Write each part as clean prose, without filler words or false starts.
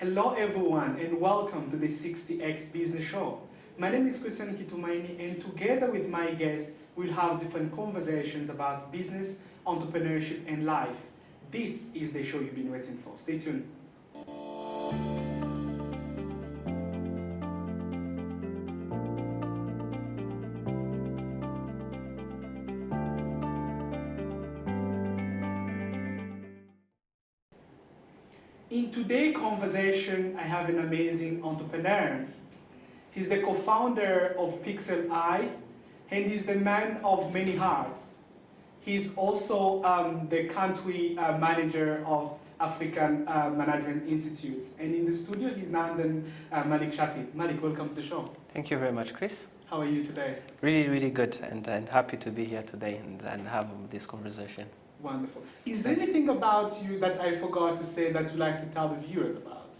Hello everyone and welcome to the 60X Business Show. My name is Kitumaini and together with my guests we'll have different conversations about business, entrepreneurship and life. This is the show you've been waiting for. Stay tuned. In today's conversation, I have an amazing entrepreneur. He's the co-founder of Pixel Eye, and he's the man of many hearts. He's also the country manager of African Management Institutes. And in the studio, he's Nandan Malik Shafi. Malik, welcome to the show. Thank you very much, Chris. How are you today? Really, really good and happy to be here today and have this conversation. Wonderful. Is there anything about you that I forgot to say that you'd like to tell the viewers about?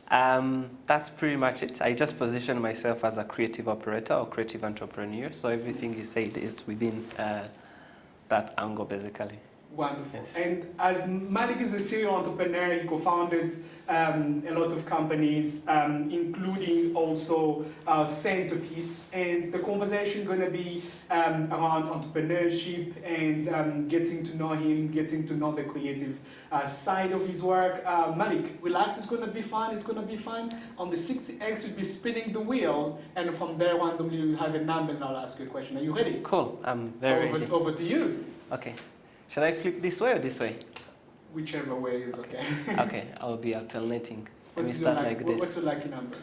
That's pretty much it. I just position myself as a creative operator or creative entrepreneur. So everything you said is within that angle, basically. Wonderful. Yes. And as Malik is a serial entrepreneur, he co-founded a lot of companies, including also Centerpiece. And the conversation is going to be around entrepreneurship and getting to know him, getting to know the creative side of his work. Malik, relax, it's going to be fun, it's going to be fun. On the 60X, we'll be spinning the wheel, and from there randomly you'll have a number and I'll ask you a question. Are you ready? Cool, I'm very ready. Over to you. Okay. Should I flip this way or this way? Whichever way is okay. Okay, I'll be alternating. What's start like, what's your lucky number?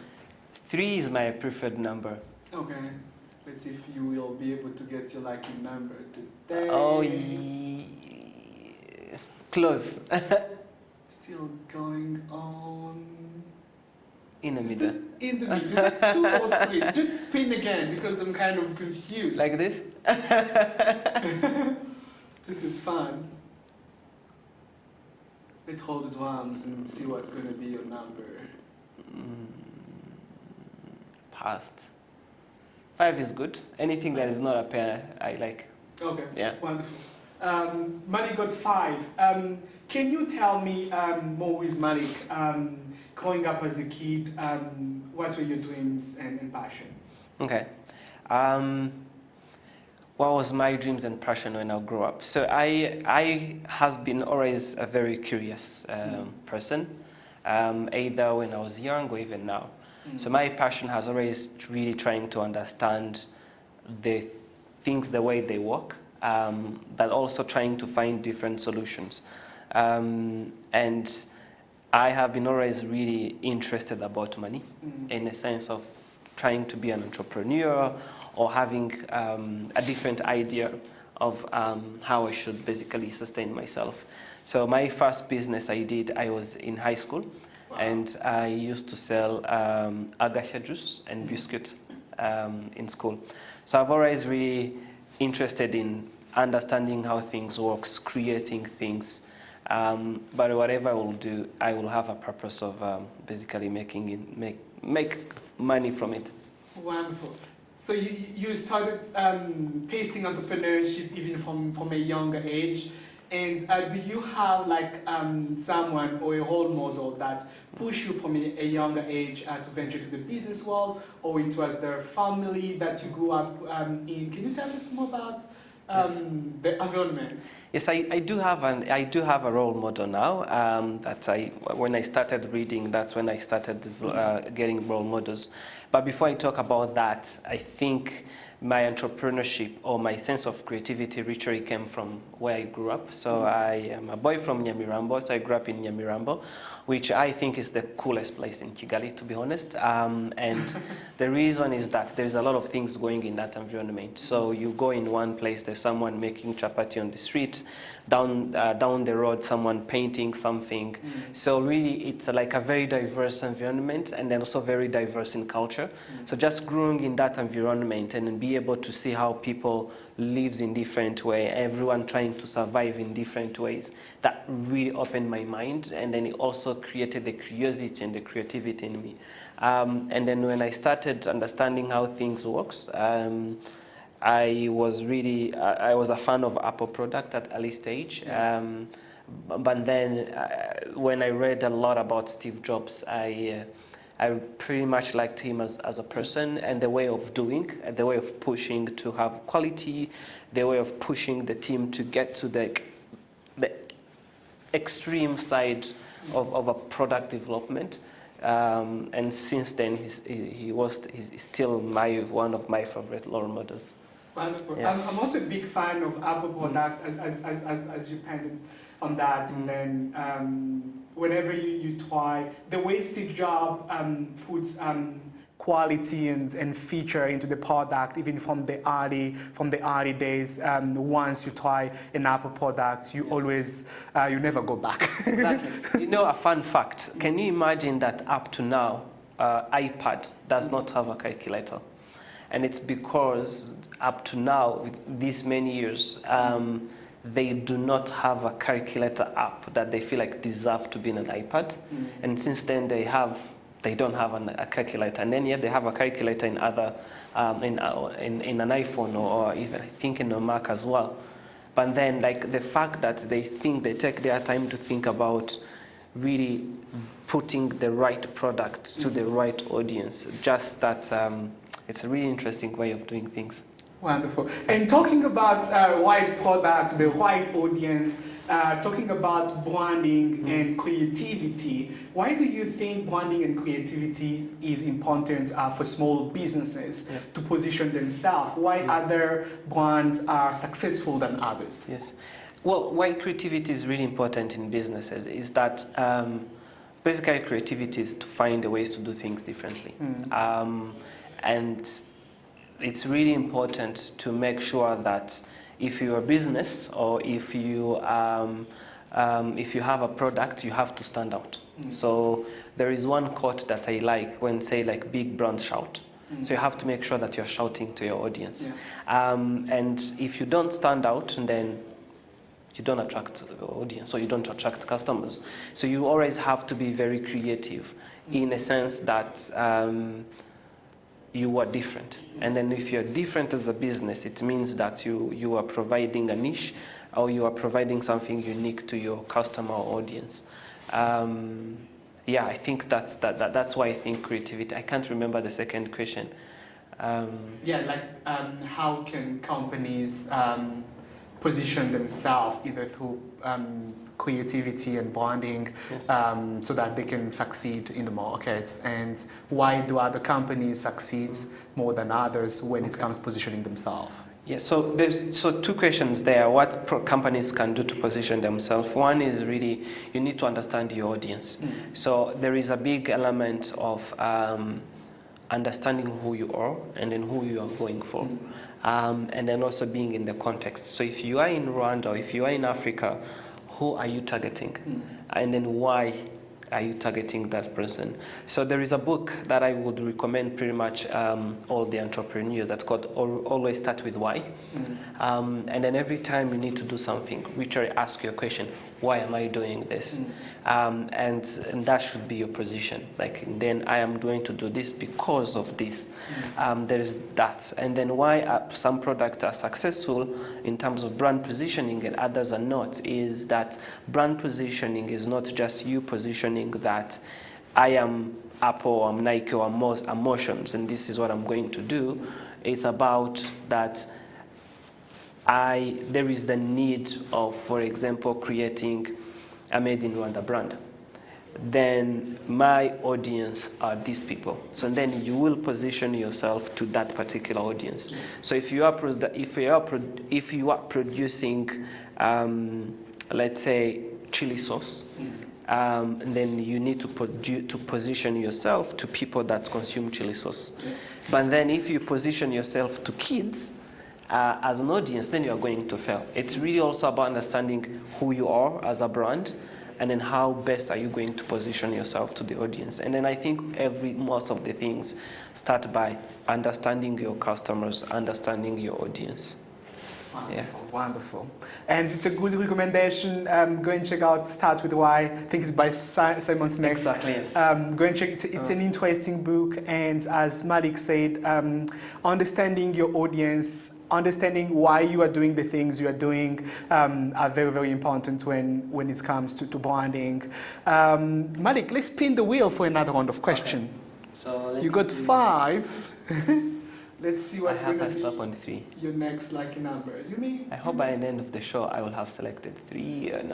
3 is my preferred number. Okay. Let's see if you will be able to get your lucky number today. Oh, close. Still going on. In the middle. In the middle. Is that 2 or 3? Just spin again because I'm kind of confused. Like this? This is fun. Let's hold it once and see what's going to be your number. Past. 5 is good. Anything that is not a pair, I like. Okay. Yeah. Wonderful. Malik got 5. Can you tell me more with Malik? Growing up as a kid, what were your dreams and passion? Okay. What was my dreams and passion when I grew up? So I have been always a very curious person, either when I was young or even now. So my passion has always really trying to understand the things the way they work, but also trying to find different solutions. And I have been always really interested about money in the sense of trying to be an entrepreneur or having a different idea of how I should basically sustain myself. So my first business I was in high school, and I used to sell agasha juice and biscuit in school. So I've always really interested in understanding how things work, creating things. But whatever I will do, I will have a purpose of basically make money from it. Wonderful. So you started tasting entrepreneurship even from a younger age. And do you have like someone or a role model that pushed you from a younger age to venture to the business world, or it was their family that you grew up in? Can you tell us more about the environment? Yes, I do have a role model now. When I started reading, that's when I started getting role models. But before I talk about that, I think my entrepreneurship or my sense of creativity literally came from where I grew up. So I am a boy from Nyamirambo, so I grew up in Nyamirambo, which I think is the coolest place in Kigali, to be honest. And the reason is that there's a lot of things going in that environment. So you go in one place, there's someone making chapati on the street, down the road, someone painting something. So really, it's like a very diverse environment, and then also very diverse in culture. So just growing in that environment and then be able to see how people lives in different ways, everyone trying to survive in different ways, that really opened my mind, and then it also created the curiosity and the creativity in me. And then when I started understanding how things works, I was a fan of Apple product at early stage. But then when I read a lot about Steve Jobs, I I pretty much liked him as a person and the way of doing, the way of pushing to have quality, the way of pushing the team to get to the extreme side of a product development. And since then, he's still one of my favorite role models. Wonderful. Yes. I'm also a big fan of Apple product, as you painted on that. And then whenever you try, the way Steve Jobs puts quality and feature into the product, even from the early days. Once you try an Apple product, you always you never go back. Exactly. You know, a fun fact. Can you imagine that up to now, iPad does not have a calculator? And it's because up to now, with these many years, they do not have a calculator app that they feel like deserve to be in an iPad. And since then, they don't have a calculator. And then yet they have a calculator in other, in an iPhone or even I think in a Mac as well. But then like the fact that they take their time to think about really putting the right product to the right audience, just that it's a really interesting way of doing things. Wonderful. And talking about right product, the right audience, talking about branding and creativity, why do you think branding and creativity is important for small businesses to position themselves? Why other brands are successful than others? Yes. Well, why creativity is really important in businesses is that basically creativity is to find ways to do things differently. And it's really important to make sure that if you're a business or if you have a product, you have to stand out. So there is one quote that I like when say like big brands shout. So you have to make sure that you're shouting to your audience. And if you don't stand out, then you don't attract the audience or you don't attract customers. So you always have to be very creative in a sense that you are different. And then if you're different as a business, it means that you are providing a niche or you are providing something unique to your customer or audience. I think that's why I think creativity. I can't remember the second question. How can companies position themselves either through creativity and branding so that they can succeed in the markets, and why do other companies succeed more than others when it comes to positioning themselves? Yeah, so there's two questions there. What companies can do to position themselves. One is really you need to understand your audience. So there is a big element of understanding who you are and then who you are going for. And then also being in the context. So if you are in Rwanda or if you are in Africa, who are you targeting? And then why are you targeting that person? So there is a book that I would recommend pretty much all the entrepreneurs that's called Always Start With Why. And then every time you need to do something, literally ask your question, why am I doing this? And that should be your position. Like, then I am going to do this because of this. There is that. And then why some products are successful in terms of brand positioning and others are not is that brand positioning is not just you positioning that I am Apple or I'm Nike or I'm Motions and this is what I'm going to do. It's about that there is the need of, for example, creating a Made in Rwanda brand. Then my audience are these people. So then you will position yourself to that particular audience. So if you are producing, let's say, chili sauce, then you need to position yourself to people that consume chili sauce. But then if you position yourself to kids, as an audience, then you are going to fail. It's really also about understanding who you are as a brand, and then how best are you going to position yourself to the audience. And then I think most of the things start by understanding your customers, understanding your audience. Wonderful, wonderful. And it's a good recommendation. Go and check out Start With Why. I think it's by Simon Sinek. Exactly, yes. Go and check it. It's an interesting book. And as Malik said, understanding your audience, understanding why you are doing the things you are doing are very, very important when it comes to branding. Malik, let's spin the wheel for another round of questions. Okay. So You got 5. Let's see what's I have going a to stop be on 3. your next lucky number. I hope by the end of the show I will have selected 3 and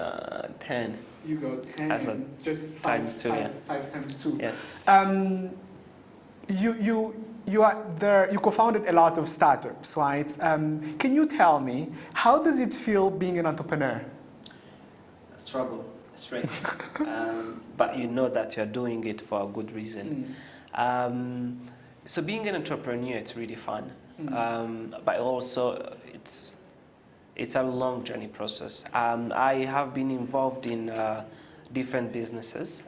10. You got 10. As a Just times 2, yeah. 5 times 2. Yes. You are there. You co-founded a lot of startups, right? Can you tell me how does it feel being an entrepreneur? Struggle, stress, but you know that you're doing it for a good reason. So being an entrepreneur, it's really fun, but also it's a long journey process. I have been involved in different businesses.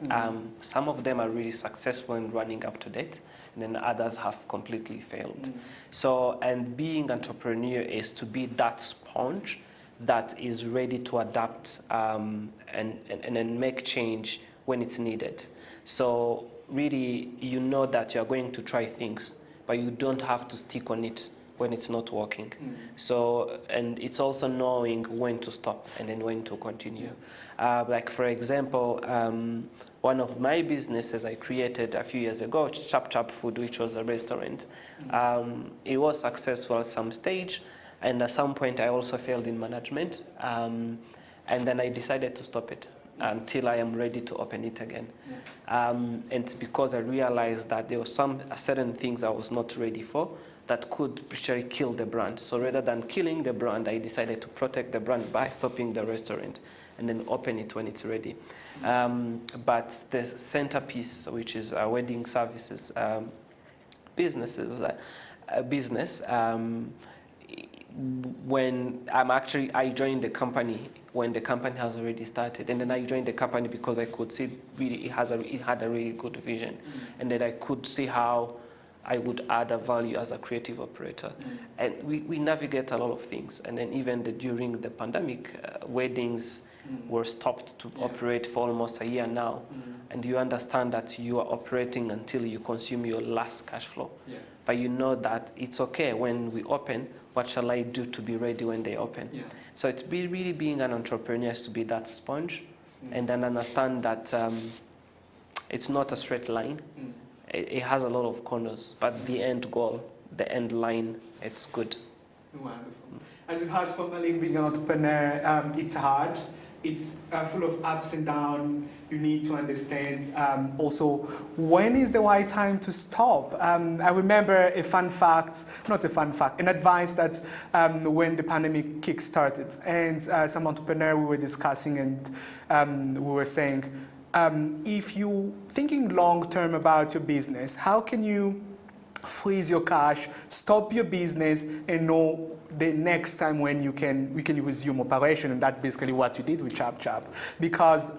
Some of them are really successful in running up to date, and then others have completely failed. So, and being entrepreneur is to be that sponge that is ready to adapt and then make change when it's needed. So really, you know that you're going to try things, but you don't have to stick on it when it's not working. So, and it's also knowing when to stop and then when to continue. Like for example, one of my businesses I created a few years ago, Chap Chap Food, which was a restaurant. It was successful at some stage, and at some point I also failed in management, and then I decided to stop it until I am ready to open it again. And it's because I realized that there were some certain things I was not ready for that could actually kill the brand. So rather than killing the brand, I decided to protect the brand by stopping the restaurant and then open it when it's ready. But the centerpiece, which is wedding services business, when I joined the company when the company has already started, and then I joined the company because I could see really it had a really good vision, and then I could see how I would add a value as a creative operator. And we navigate a lot of things, and then even during the pandemic, weddings were stopped to operate for almost a year now, and you understand that you are operating until you consume your last cash flow. Yes. But you know that it's okay when we open. What shall I do to be ready when they open? Yeah. So it's really being an entrepreneur is to be that sponge, and then understand that it's not a straight line. It has a lot of corners, but the end goal, the end line, it's good. Wonderful. As you heard from Malik, being an entrepreneur, it's hard. It's full of ups and downs. You need to understand also when is the right time to stop. I remember an advice that when the pandemic kick-started, and some entrepreneur we were discussing, and we were saying, if you thinking long-term about your business, how can you freeze your cash, stop your business, and know the next time when we can resume operation? And that's basically what you did with Chap Chap, because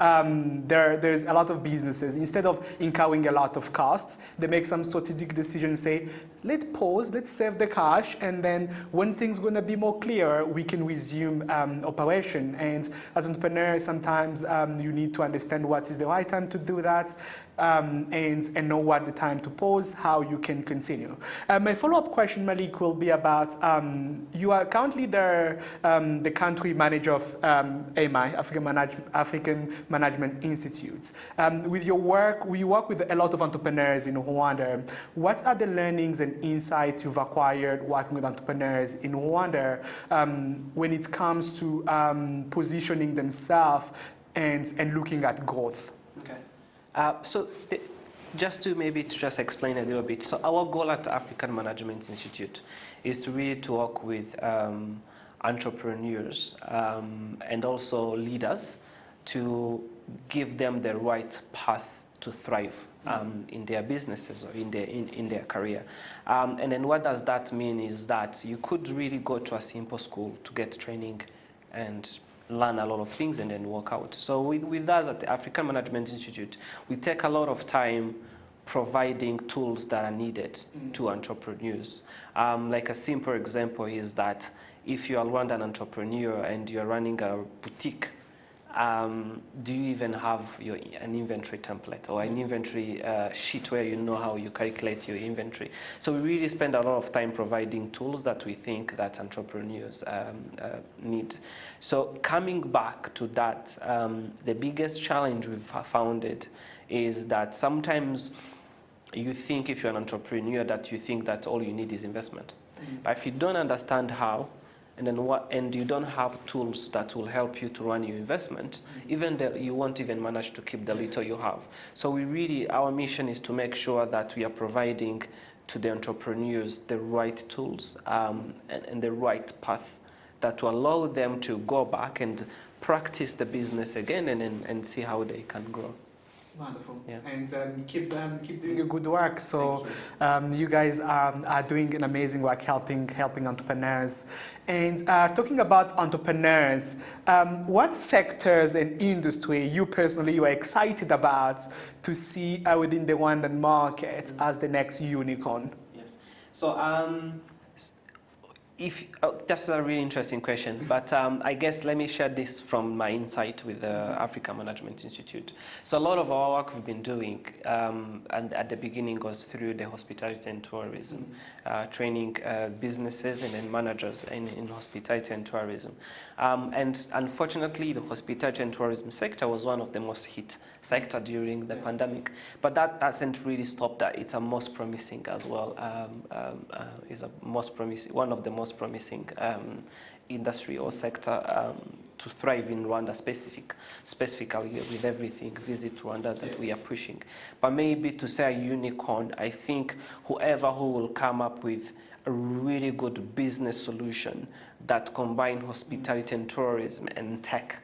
there's a lot of businesses, instead of incurring a lot of costs, they make some strategic decisions, say, let's pause, let's save the cash, and then when things going to be more clear, we can resume operation. And as an entrepreneur, sometimes you need to understand what is the right time to do that, and know what the time to pause, how you can continue. My follow-up question, Malik, will be about, you are currently the country manager of AMI, African Management Institute. With your work, we work with a lot of entrepreneurs in Rwanda. What are the learnings and insights you've acquired working with entrepreneurs in Rwanda when it comes to positioning themselves and looking at growth? Okay. Just to explain a little bit. So our goal at the African Management Institute is to really to work with entrepreneurs and also leaders to give them the right path to thrive in their businesses or in their career. And then what does that mean is that you could really go to a simple school to get training and learn a lot of things and then work out. So with us at the African Management Institute, we take a lot of time providing tools that are needed to entrepreneurs. Like a simple example is that if you are an entrepreneur and you're running a boutique, do you even have an inventory template or an inventory sheet where you know how you calculate your inventory? So we really spend a lot of time providing tools that we think that entrepreneurs need. So coming back to that, the biggest challenge we've found is that sometimes you think if you're an entrepreneur that you think that all you need is investment. But if you don't understand how, and you don't have tools that will help you to run your investment, you won't even manage to keep the little you have. So our mission is to make sure that we are providing to the entrepreneurs the right tools and the right path that will allow them to go back and practice the business again and see how they can grow. Wonderful. Yeah. And keep doing a good work. So you guys are doing an amazing work helping entrepreneurs. And talking about entrepreneurs, what sectors and industry you personally are excited about to see within the Rwandan market as the next unicorn? Yes. So that's a really interesting question, but I guess let me share this from my insight with the Africa Management Institute. So a lot of our work we've been doing, and at the beginning goes through the hospitality and tourism, training businesses and then managers in hospitality and tourism. And unfortunately, the hospitality and tourism sector was one of the most hit sector during the pandemic, but that hasn't really stopped that. It's a most promising as well. One of the most promising industry or sector to thrive in Rwanda specifically with everything Visit Rwanda that we are pushing. But maybe to say a unicorn, I think who will come up with a really good business solution that combine hospitality and tourism and tech.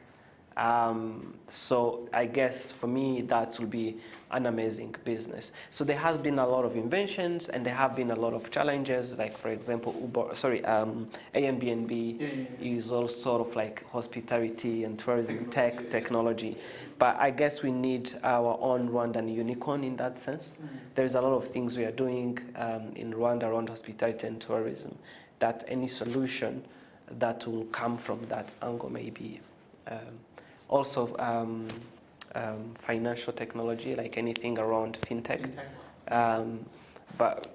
So I guess for me that will be an amazing business. So there has been a lot of inventions and there have been a lot of challenges, like for example Airbnb is all sort of like hospitality and tourism technology. But I guess we need our own Rwandan unicorn in that sense. There's a lot of things we are doing in Rwanda around hospitality and tourism, that any solution that will come from that angle maybe. Also, financial technology, like anything around fintech. But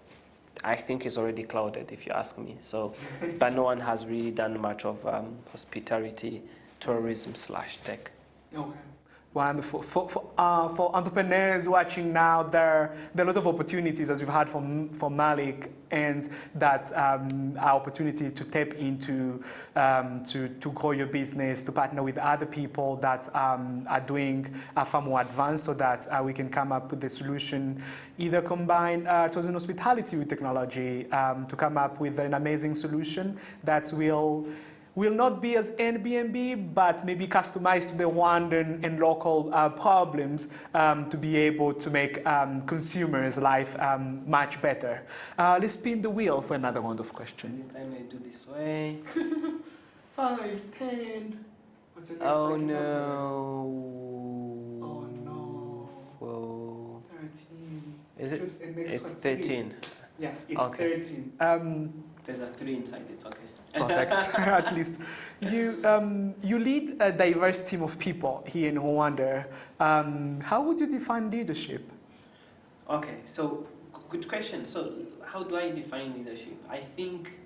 I think it's already clouded, if you ask me. So, but no one has really done much of hospitality, tourism / tech. Okay. Wonderful. For entrepreneurs watching now, there are a lot of opportunities, as we've heard from Malik, and that's an opportunity to tap into, to grow your business, to partner with other people that are doing far more advanced, so that we can come up with a solution, either combine tourism hospitality with technology, to come up with an amazing solution that will not be as Airbnb, but maybe customized to the Rwandan and local problems to be able to make consumers' life much better. Let's spin the wheel for another round of questions. This time I do this way. 5, 10. What's the next? Oh no. Oh no. Whoa. 13. Is it? It's 13. Yeah, it's okay. 13. There's a 3 inside, it's okay. Perfect. At least you lead a diverse team of people here in Rwanda. How would you define leadership? Okay, so good question. So how do I define leadership? I think,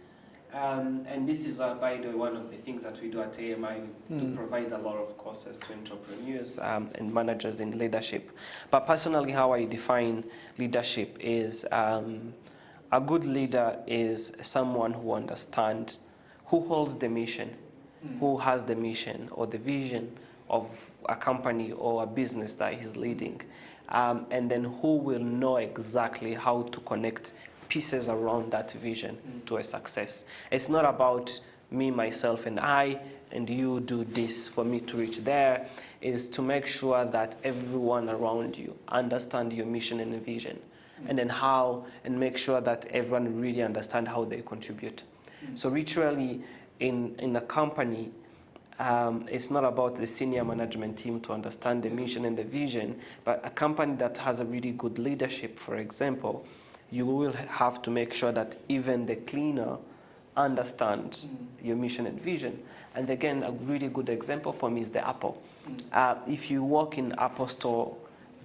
and this is by the way one of the things that we do at AMI, to provide a lot of courses to entrepreneurs and managers in leadership. But personally, how I define leadership is a good leader is someone who understands, who holds the mission, who has the mission or the vision of a company or a business that he's leading, and then who will know exactly how to connect pieces around that vision to a success. It's not about me, myself, and I, and you do this for me to reach there. It's to make sure that everyone around you understand your mission and vision, and then and make sure that everyone really understand how they contribute. So literally, in a company, it's not about the senior management team to understand the mission and the vision, but a company that has a really good leadership, for example, you will have to make sure that even the cleaner understands your mission and vision. And again, a really good example for me is the Apple. If you walk in Apple store,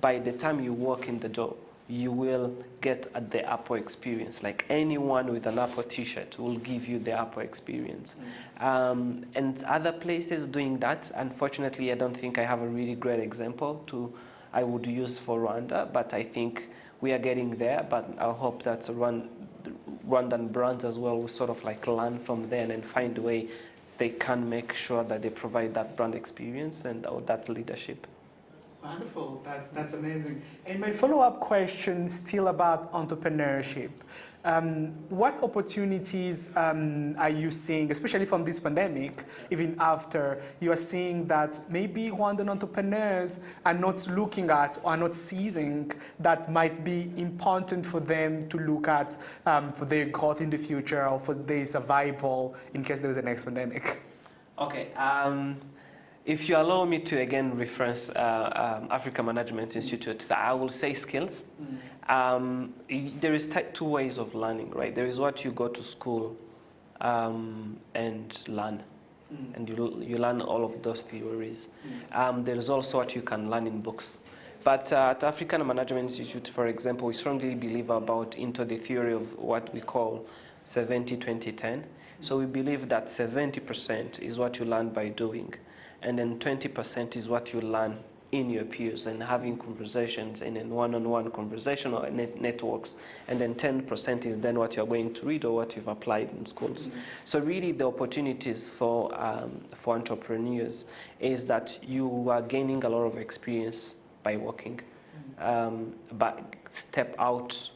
by the time you walk in the door, you will get the Apple experience. Like anyone with an Apple t-shirt will give you the Apple experience. And other places doing that, unfortunately, I don't think I have a really great example I would use for Rwanda, but I think we are getting there, but I hope that Rwandan brands as well will sort of like learn from there and find a way they can make sure that they provide that brand experience and or that leadership. Wonderful, that's amazing. And my follow-up question still about entrepreneurship. What opportunities are you seeing, especially from this pandemic, even after you are seeing that maybe Rwandan entrepreneurs are not looking at or are not seizing that might be important for them to look at for their growth in the future or for their survival in case there is a next pandemic? Okay. If you allow me to again reference Africa Management Institute, I will say skills. There is two ways of learning, right? There is what you go to school and learn, and you learn all of those theories. There is also what you can learn in books. But at African Management Institute, for example, we strongly believe into the theory of what we call 70-20-10. So we believe that 70% is what you learn by doing, and then 20% is what you learn in your peers and having conversations and in one-on-one conversational networks, and then 10% is then what you're going to read or what you've applied in schools. So really the opportunities for entrepreneurs is that you are gaining a lot of experience by working, but get out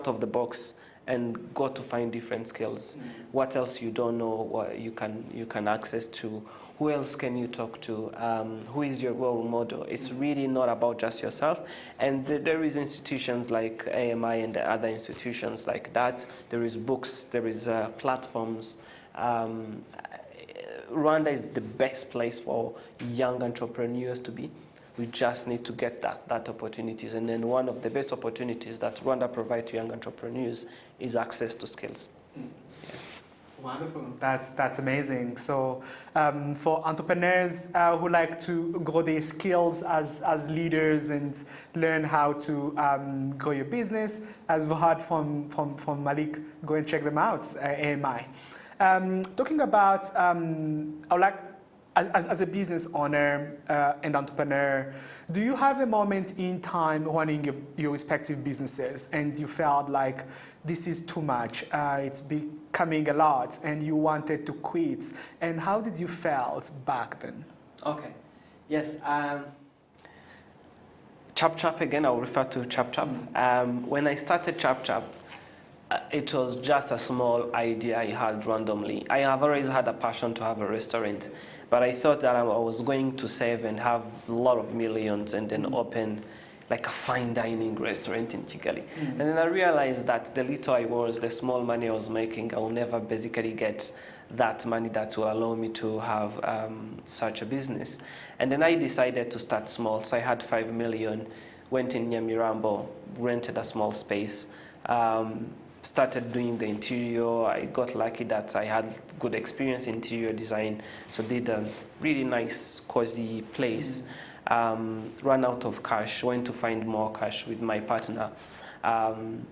of the box and go to find different skills. What else you don't know, what you can access to, who else can you talk to, who is your role model. It's really not about just yourself. And there is institutions like AMI and the other institutions like that. There is books, there is platforms. Rwanda is the best place for young entrepreneurs to be. We just need to get that opportunities. And then one of the best opportunities that Rwanda provides to young entrepreneurs is access to skills. Yeah. Wonderful. That's amazing. So for entrepreneurs who like to grow their skills as leaders and learn how to grow your business, as we heard from Malik, go and check them out, AMI. Talking about, I would like, as a business owner and entrepreneur, do you have a moment in time running your respective businesses and you felt like this is too much, it's becoming a lot, and you wanted to quit? And how did you felt back then? Okay. Yes. Chap again, I'll refer to Chap. When I started Chap, it was just a small idea I had randomly. I have always had a passion to have a restaurant, but I thought that I was going to save and have a lot of millions and then open like a fine dining restaurant in Kigali. And then I realized that the little the small money I was making, I will never basically get that money that will allow me to have such a business. And then I decided to start small. So I had 5 million, went in Nyamirambo, rented a small space, started doing the interior. I got lucky that I had good experience in interior design, so did a really nice, cozy place. Ran out of cash, went to find more cash with my partner. And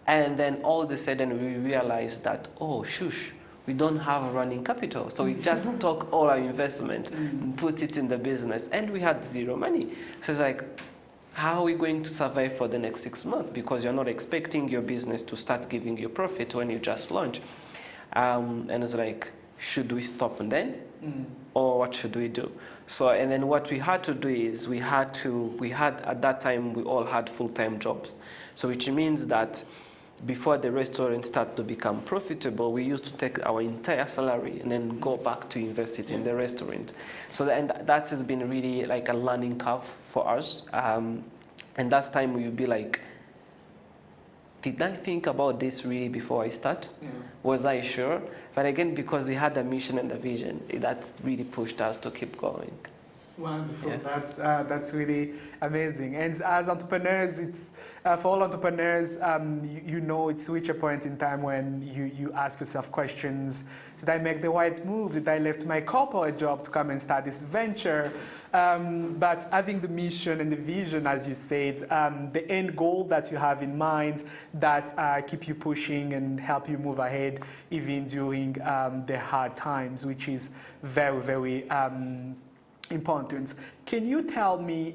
then all of a sudden we realized that, oh, shush, we don't have running capital. So we just took all our investment and put it in the business, and we had zero money. So it's like, how are we going to survive for the next 6 months? Because you're not expecting your business to start giving you profit when you just launch. And it's like, should we stop and then? Or what should we do? So, and then what we had to do is we had at that time, we all had full-time jobs. So which means that before the restaurant started to become profitable, we used to take our entire salary and then go back to invest it in the restaurant. So that has been really like a learning curve for us. And that time we would be like, did I think about this really before I start? Yeah. Was I sure? But again, because we had a mission and a vision, that really pushed us to keep going. Wonderful. Yeah. That's really amazing. And as entrepreneurs, it's for all entrepreneurs, you know, it's reach a point in time when you ask yourself questions. Did I make the right move? Did I left my corporate job to come and start this venture? But having the mission and the vision, as you said, the end goal that you have in mind that keep you pushing and help you move ahead even during the hard times, which is very, very important. Can you tell me,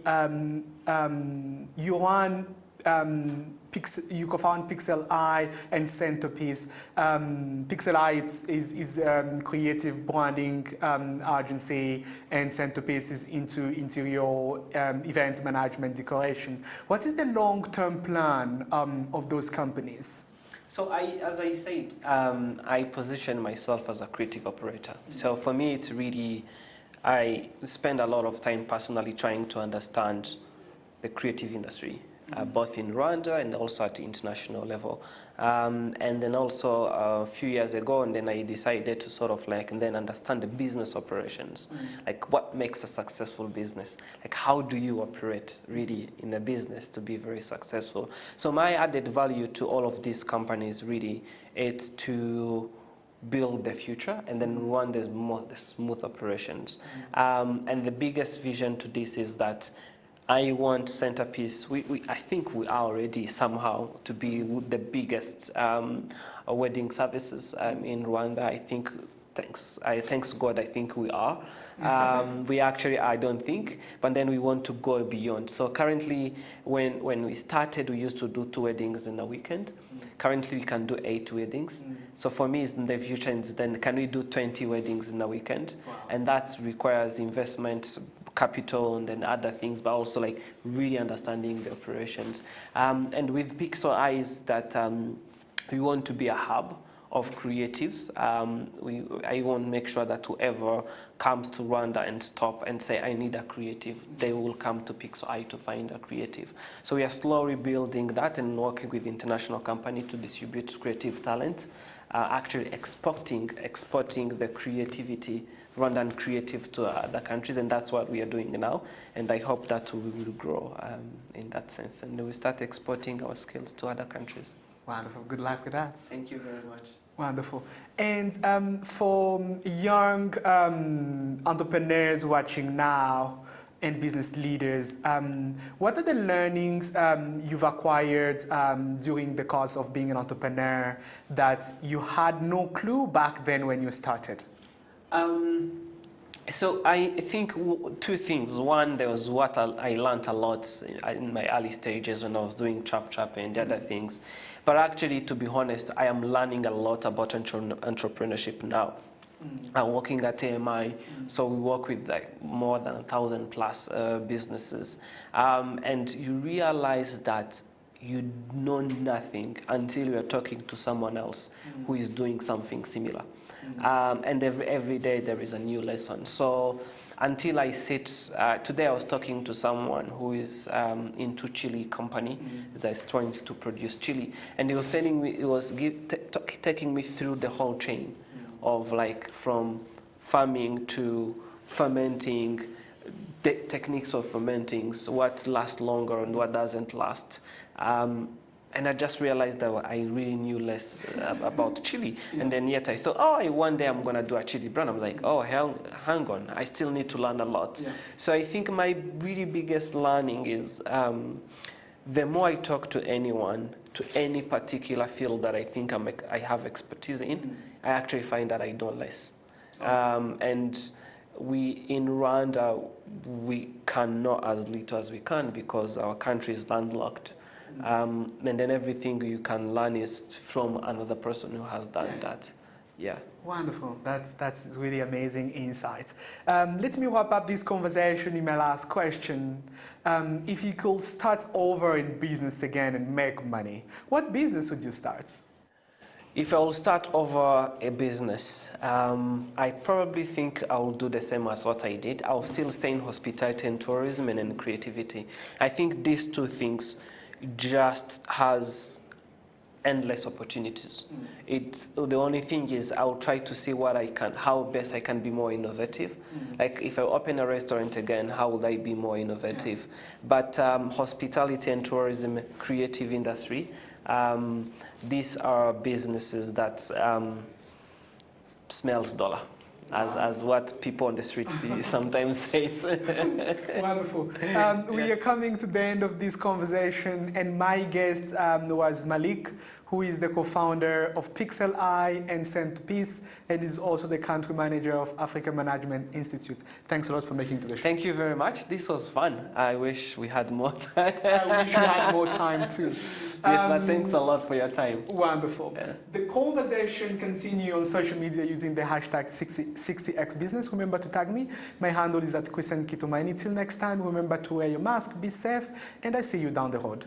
you run, you co-found Pixel Eye and Centerpiece. Pixel Eye is creative branding agency, and Centerpiece is into interior event management decoration. What is the long-term plan of those companies? So as I said, I position myself as a creative operator. So for me, it's really, I spend a lot of time personally trying to understand the creative industry, both in Rwanda and also at the international level. And then also a few years ago, and then I decided to sort of like, and then understand the business operations, like what makes a successful business, like how do you operate really in a business to be very successful. So my added value to all of these companies really, it's to build the future and then run the smooth operations. And the biggest vision to this is that I want Centerpiece, I think we are already somehow to be the biggest wedding services in Rwanda. I think, thanks God, I think we are. We actually, I don't think, but then we want to go beyond. So currently, when we started, we used to do 2 weddings in a weekend. Currently, we can do 8 weddings. So for me, in the future, then can we do 20 weddings in a weekend? Wow. And that requires investment, capital, and then other things, but also like really understanding the operations. And with Pixel Eyes, that we want to be a hub of creatives. I want to make sure that whoever comes to Rwanda and stop and say, I need a creative, they will come to Pixel Eye to find a creative. So we are slowly building that and working with international company to distribute creative talent, actually exporting the creativity, Rwandan creative, to other countries, and that's what we are doing now. And I hope that we will grow in that sense, and we start exporting our skills to other countries. Wonderful. Good luck with that. Thank you very much. Wonderful. And for young entrepreneurs watching now and business leaders, what are the learnings you've acquired during the course of being an entrepreneur that you had no clue back then when you started? So I think 2 things. One, there was what I learned a lot in my early stages when I was doing Chap and the other things. But actually, to be honest, I am learning a lot about entrepreneurship now. I'm working at AMI, so we work with like more than 1,000 plus businesses. And you realize that you know nothing until you are talking to someone else who is doing something similar. And every day there is a new lesson. So until I sit, today I was talking to someone who is into chili company that is trying to produce chili. And he was telling me, he was taking me through the whole chain of like from farming to fermenting, the techniques of fermenting, so what lasts longer and what doesn't last. And I just realized that I really knew less about chili. And then yet I thought, oh, one day I'm going to do a chili brand. I'm like, oh, hang on. I still need to learn a lot. Yeah. So I think my really biggest learning is the more I talk to anyone, to any particular field that I think I have expertise in, I actually find that I know less. And we in Rwanda, we cannot as little as we can because our country is landlocked. And then everything you can learn is from another person who has done that. Yeah. Wonderful. That's really amazing insight. Let me wrap up this conversation in my last question. If you could start over in business again and make money, what business would you start? If I will start over a business, I probably think I will do the same as what I did. I'll still stay in hospitality and tourism and in creativity. I think these 2 things just has endless opportunities. The only thing is I'll try to see how best I can be more innovative. Like if I open a restaurant again, how would I be more innovative? But hospitality and tourism, creative industry, these are businesses that smells dollar. as what people on the street sometimes say. Wonderful. We are coming to the end of this conversation, and my guest was Malik, who is the co-founder of Pixel Eye and Centerpiece, and is also the country manager of Africa Management Institute. Thanks a lot for making it to the show. Thank you very much. This was fun. I wish we had more time. I wish we had more time too. Yes, but thanks a lot for your time. Wonderful. Yeah. The conversation continue on social media using the hashtag 60xbusiness. Remember to tag me. My handle is @Kitumaini. Till next time, remember to wear your mask, be safe, and I see you down the road.